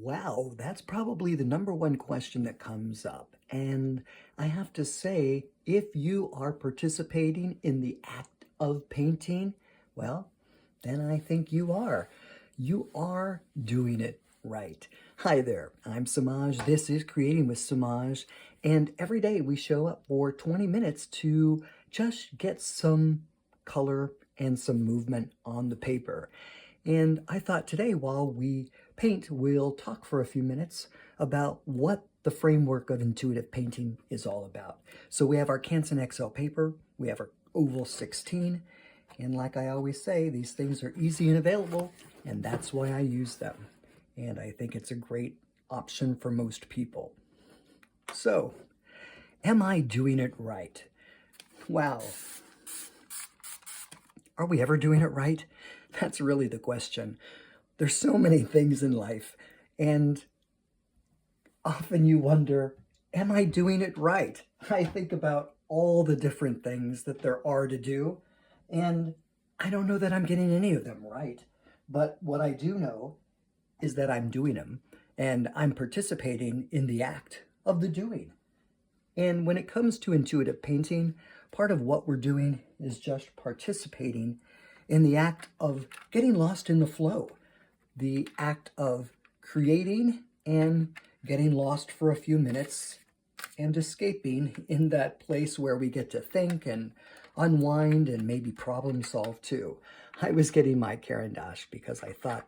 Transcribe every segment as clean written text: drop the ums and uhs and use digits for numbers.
Wow, that's probably the number one question that comes up. And I have to say, if you are participating in the act of painting, well, then I think you are. You are doing it right. Hi there, I'm Semaj. This is Creating with Semaj. And every day we show up for 20 minutes to just get some color and some movement on the paper. And I thought today, while we paint, we'll talk for a few minutes about what the framework of intuitive painting is all about. So we have our Canson XL paper, we have our Oval 16, and like I always say, these things are easy and available, and that's why I use them. And I think it's a great option for most people. So, am I doing it right? Wow. Are we ever doing it right? That's really the question. There's so many things in life, and often you wonder, am I doing it right? I think about all the different things that there are to do, and I don't know that I'm getting any of them right. But what I do know is that I'm doing them, and I'm participating in the act of the doing. And when it comes to intuitive painting, part of what we're doing is just participating in the act of getting lost in the flow, the act of creating and getting lost for a few minutes and escaping in that place where we get to think and unwind and maybe problem solve too. I was getting my Caran d'Ache because I thought,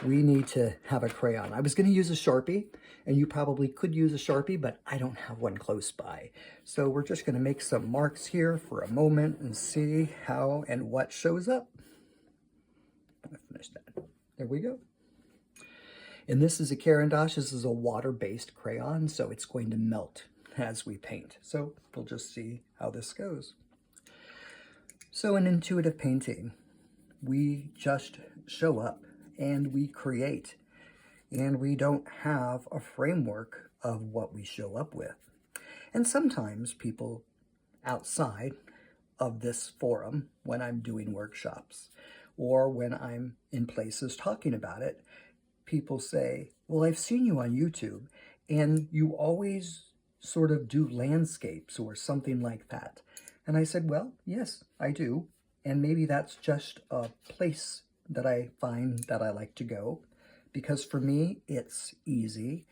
we need to have a crayon. I was going to use a Sharpie, and you probably could use a Sharpie, but I don't have one close by. So we're just going to make some marks here for a moment and see how and what shows up. I'm going to finish that. There we go. And this is a Caran d'Ache. This is a water-based crayon, so it's going to melt as we paint. So we'll just see how this goes. So in intuitive painting, we just show up and we create, and we don't have a framework of what we show up with. And sometimes people outside of this forum, when I'm doing workshops or when I'm in places talking about it, people say, well, I've seen you on YouTube and you always sort of do landscapes or something like that. And I said, well, yes, I do. And maybe that's just a place that I find that I like to go, because for me, it's easy,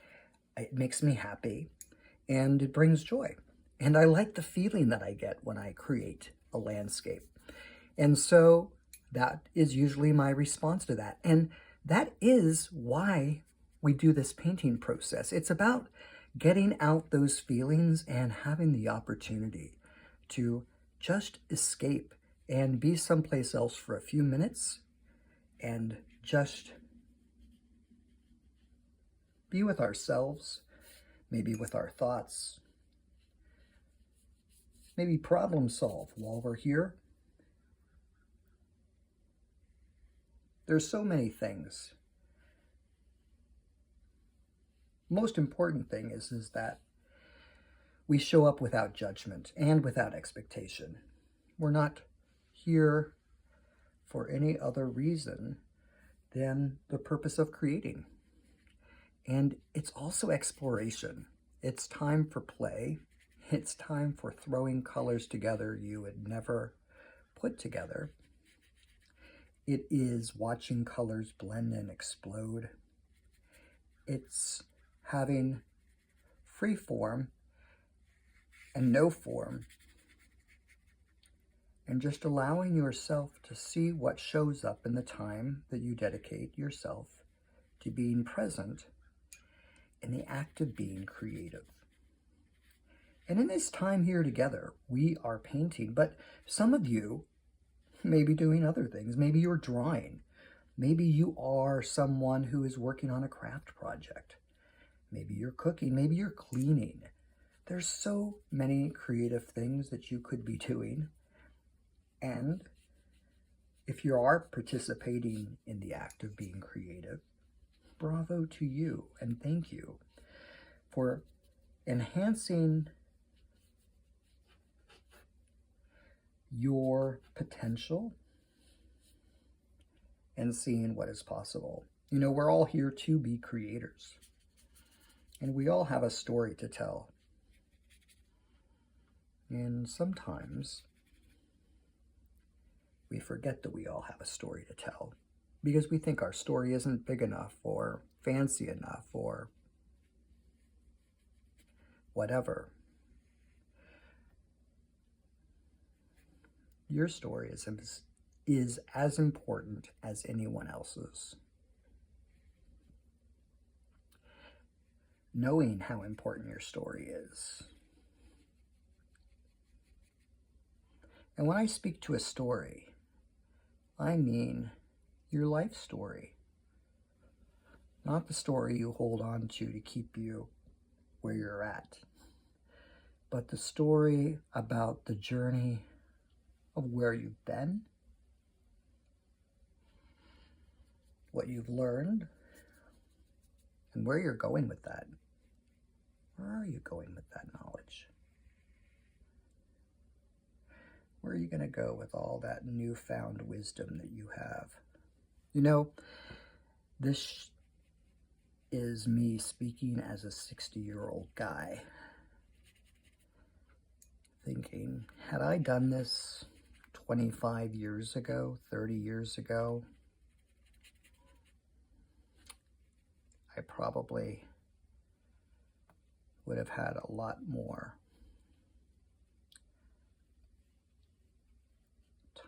it makes me happy, and it brings joy. And I like the feeling that I get when I create a landscape. And so that is usually my response to that. And that is why we do this painting process. It's about getting out those feelings and having the opportunity to just escape and be someplace else for a few minutes and just be with ourselves, maybe with our thoughts, maybe problem solve while we're here. There's so many things. Most important thing is that we show up without judgment and without expectation. We're not here for any other reason than the purpose of creating. And it's also exploration. It's time for play. It's time for throwing colors together you would never put together. It is watching colors blend and explode. It's having free form and no form, and just allowing yourself to see what shows up in the time that you dedicate yourself to being present in the act of being creative. And in this time here together, we are painting, but some of you may be doing other things. Maybe you're drawing. Maybe you are someone who is working on a craft project. Maybe you're cooking. Maybe you're cleaning. There's so many creative things that you could be doing. And if you are participating in the act of being creative, bravo to you, and thank you for enhancing your potential and seeing what is possible. You know, we're all here to be creators. And we all have a story to tell. And sometimes we forget that we all have a story to tell because we think our story isn't big enough or fancy enough or whatever. Your story is as important as anyone else's. Knowing how important your story is. And when I speak to a story, I mean your life story. Not the story you hold on to keep you where you're at, but the story about the journey of where you've been, what you've learned, and where you're going with that. Where are you going with that knowledge? Where are you going to go with all that newfound wisdom that you have? You know, this is me speaking as a 60-year-old guy, thinking, had I done this 25 years ago, 30 years ago, I probably would have had a lot more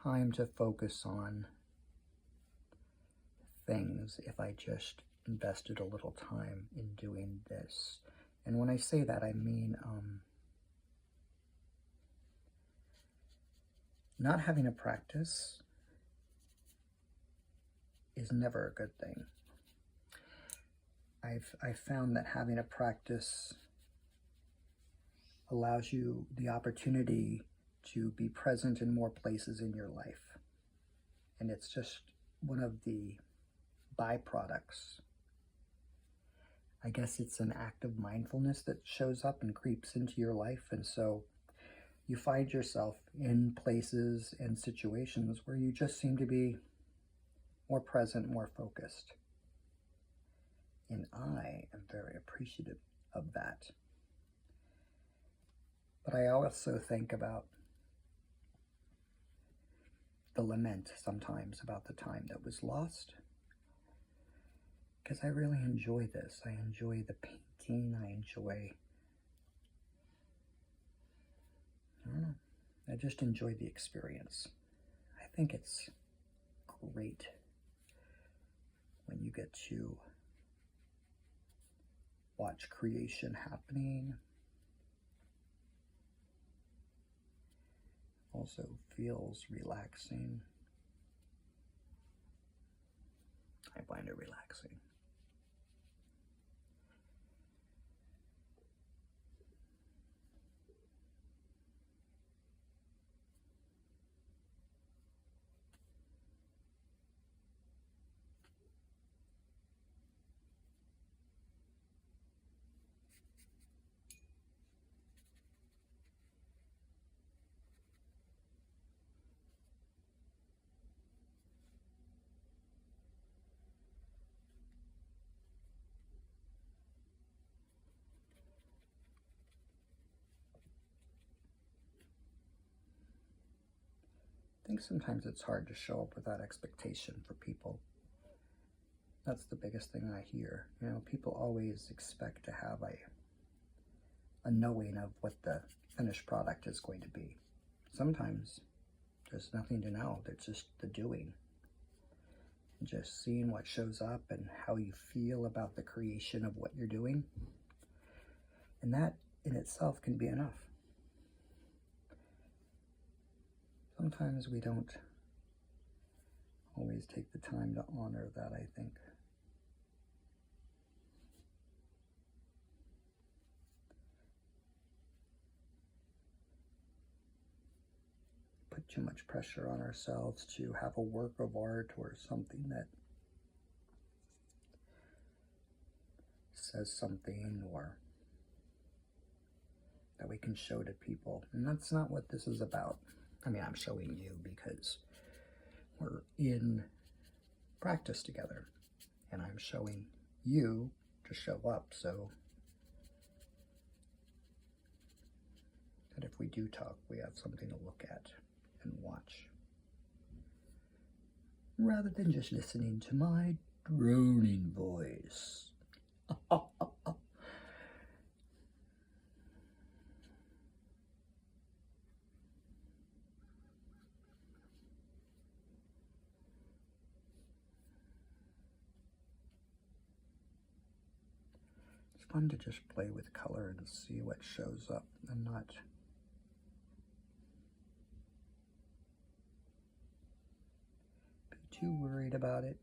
time to focus on things if I just invested a little time in doing this. And when I say that, I mean not having a practice is never a good thing. I've found that having a practice allows you the opportunity to be present in more places in your life. And it's just one of the byproducts. I guess it's an act of mindfulness that shows up and creeps into your life. And so you find yourself in places and situations where you just seem to be more present, more focused. And I am very appreciative of that. But I also think about the lament sometimes about the time that was lost. Because I really enjoy this. I enjoy the painting. I just enjoy the experience. I think it's great when you get to watch creation happening. Also feels relaxing. I find it relaxing. I think sometimes it's hard to show up without expectation for people. That's the biggest thing I hear. You know, people always expect to have a knowing of what the finished product is going to be. Sometimes there's nothing to know. There's just the doing. Just seeing what shows up and how you feel about the creation of what you're doing. And that in itself can be enough. Sometimes we don't always take the time to honor that, I think. Put too much pressure on ourselves to have a work of art or something that says something or that we can show to people. And that's not what this is about. I mean, I'm showing you because we're in practice together. and I'm showing you to show up so that if we do talk, we have something to look at and watch, rather than just listening to my droning voice. It's fun to just play with color and see what shows up and not be too worried about it.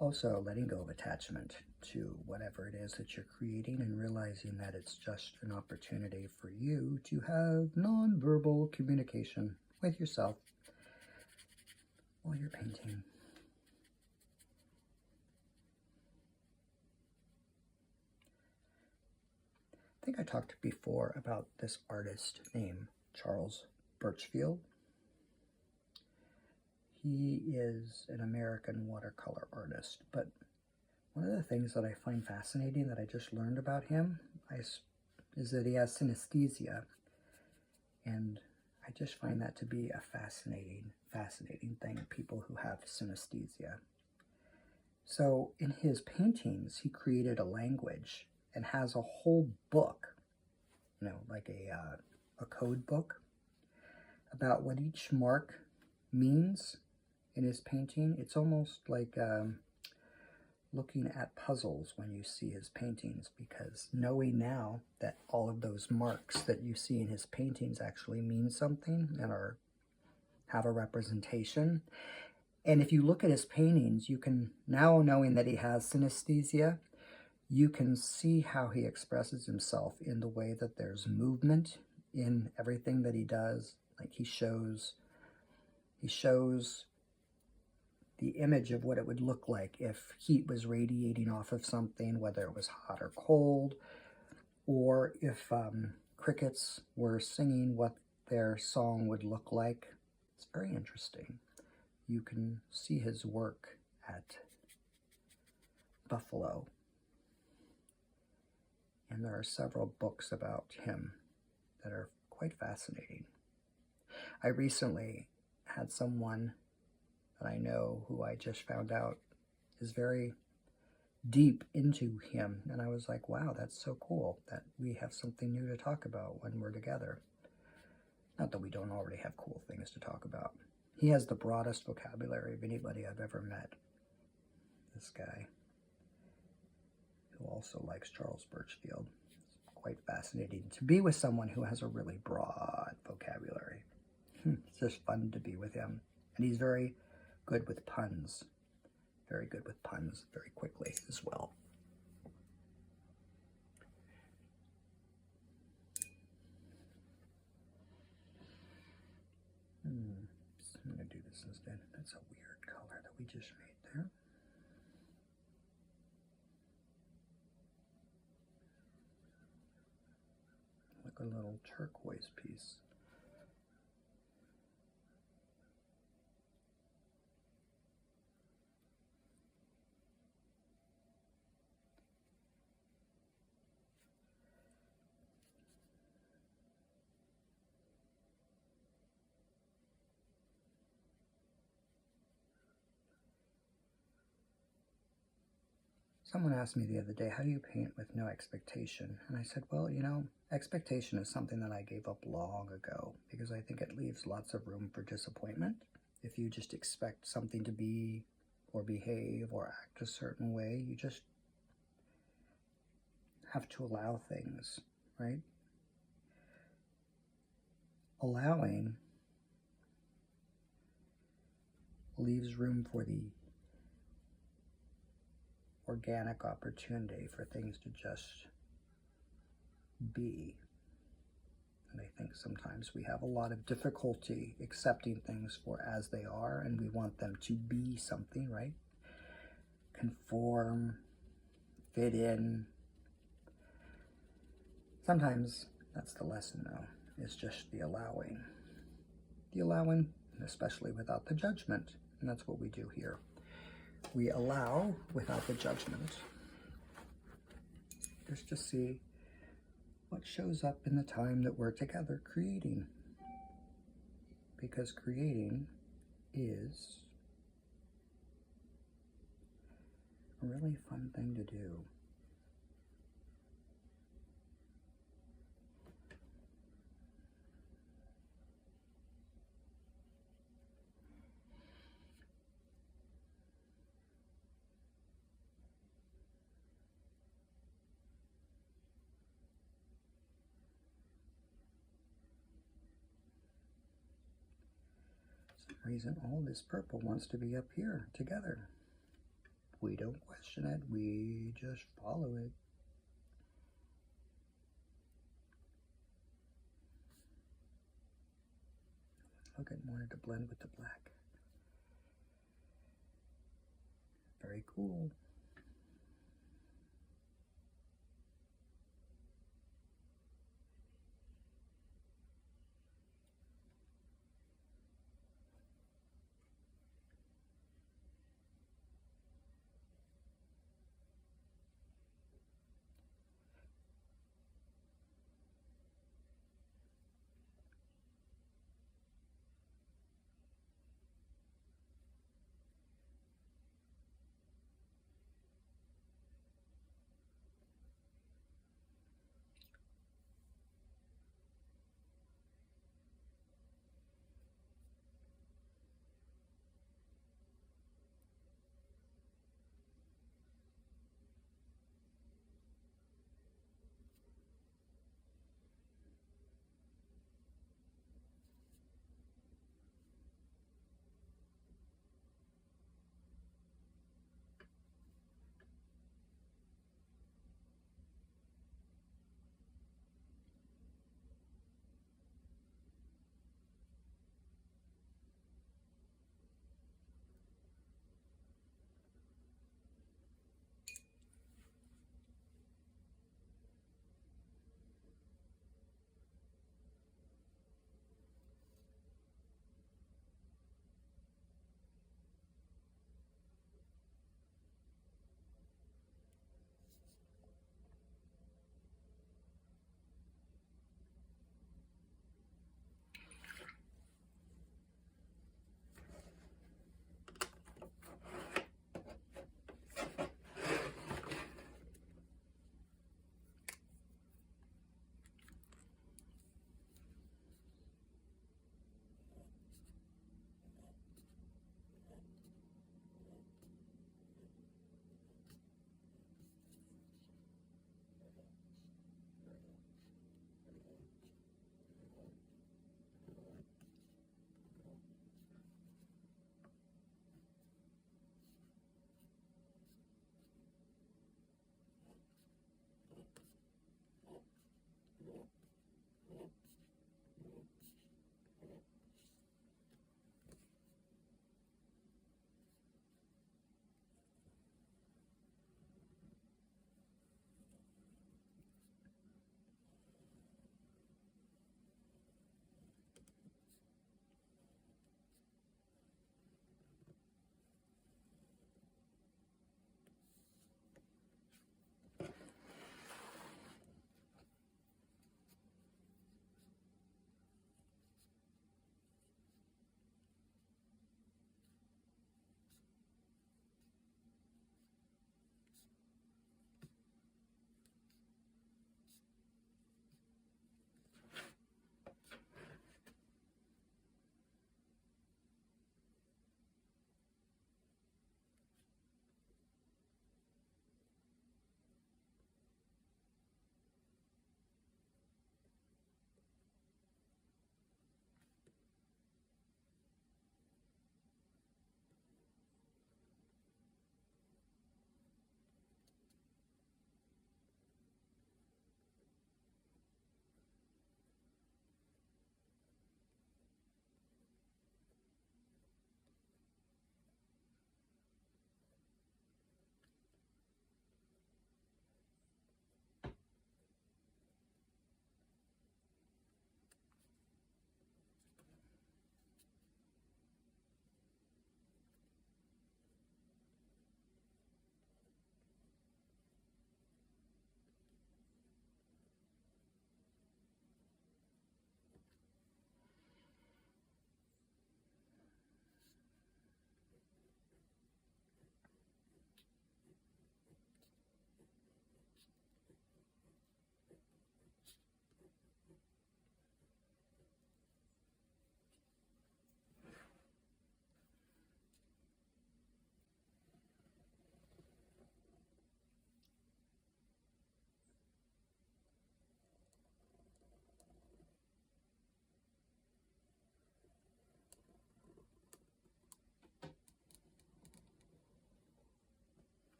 Also, letting go of attachment to whatever it is that you're creating and realizing that it's just an opportunity for you to have nonverbal communication with yourself while you're painting. I think I talked before about this artist named Charles Birchfield. He is an American watercolor artist, but one of the things that I find fascinating that I just learned about him is that he has synesthesia, and I just find that to be a fascinating thing, people who have synesthesia. So in his paintings, he created a language and has a whole book, like a code book about what each mark means in his painting. It's almost like looking at puzzles when you see his paintings, because knowing now that all of those marks that you see in his paintings actually mean something and have a representation. And if you look at his paintings, you can, now knowing that he has synesthesia, you can see how he expresses himself in the way that there's movement in everything that he does. Like he shows the image of what it would look like if heat was radiating off of something, whether it was hot or cold, or if crickets were singing, what their song would look like. It's very interesting. You can see his work at Buffalo, and there are several books about him that are quite fascinating. I recently had someone that I know who I just found out is very deep into him, and I was like, wow, that's so cool that we have something new to talk about when we're together. Not that we don't already have cool things to talk about. He has the broadest vocabulary of anybody I've ever met. This guy, who also likes Charles Birchfield. It's quite fascinating to be with someone who has a really broad vocabulary. It's just fun to be with him. And he's very good with puns. Very good with puns very quickly as well. I'm going to do this instead. That's a weird color that we just made there. Like a little turquoise piece. Someone asked me the other day, how do you paint with no expectation? And I said, well, expectation is something that I gave up long ago, because I think it leaves lots of room for disappointment. If you just expect something to be or behave or act a certain way, you just have to allow things, right? Allowing leaves room for the organic opportunity for things to just be. And I think sometimes we have a lot of difficulty accepting things for as they are, and we want them to be something, right? Conform, fit in. Sometimes that's the lesson, though, is just the allowing. The allowing, especially without the judgment. And that's what we do here. We allow without the judgment. Just to see what shows up in the time that we're together creating. Because creating is a really fun thing to do. For some reason, all this purple wants to be up here together. We don't question it, we just follow it. Look, it wanted to blend with the black. Very cool.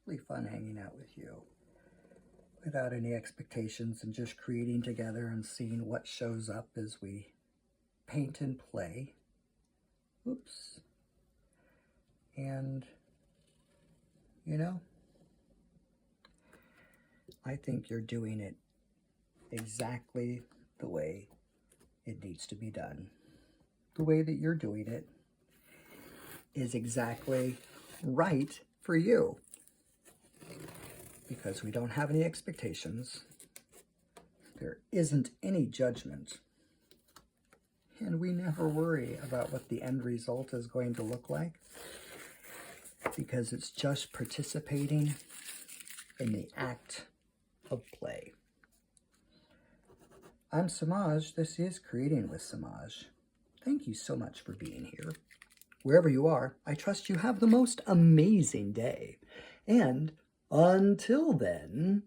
really fun hanging out with you without any expectations and just creating together and seeing what shows up as we paint and play. Oops. And, you know, I think you're doing it exactly the way it needs to be done. The way that you're doing it is exactly right for you, because we don't have any expectations. There isn't any judgment. And we never worry about what the end result is going to look like, because it's just participating in the act of play. I'm Semaj. This is Creating with Semaj. Thank you so much for being here. Wherever you are, I trust you have the most amazing day. And until then,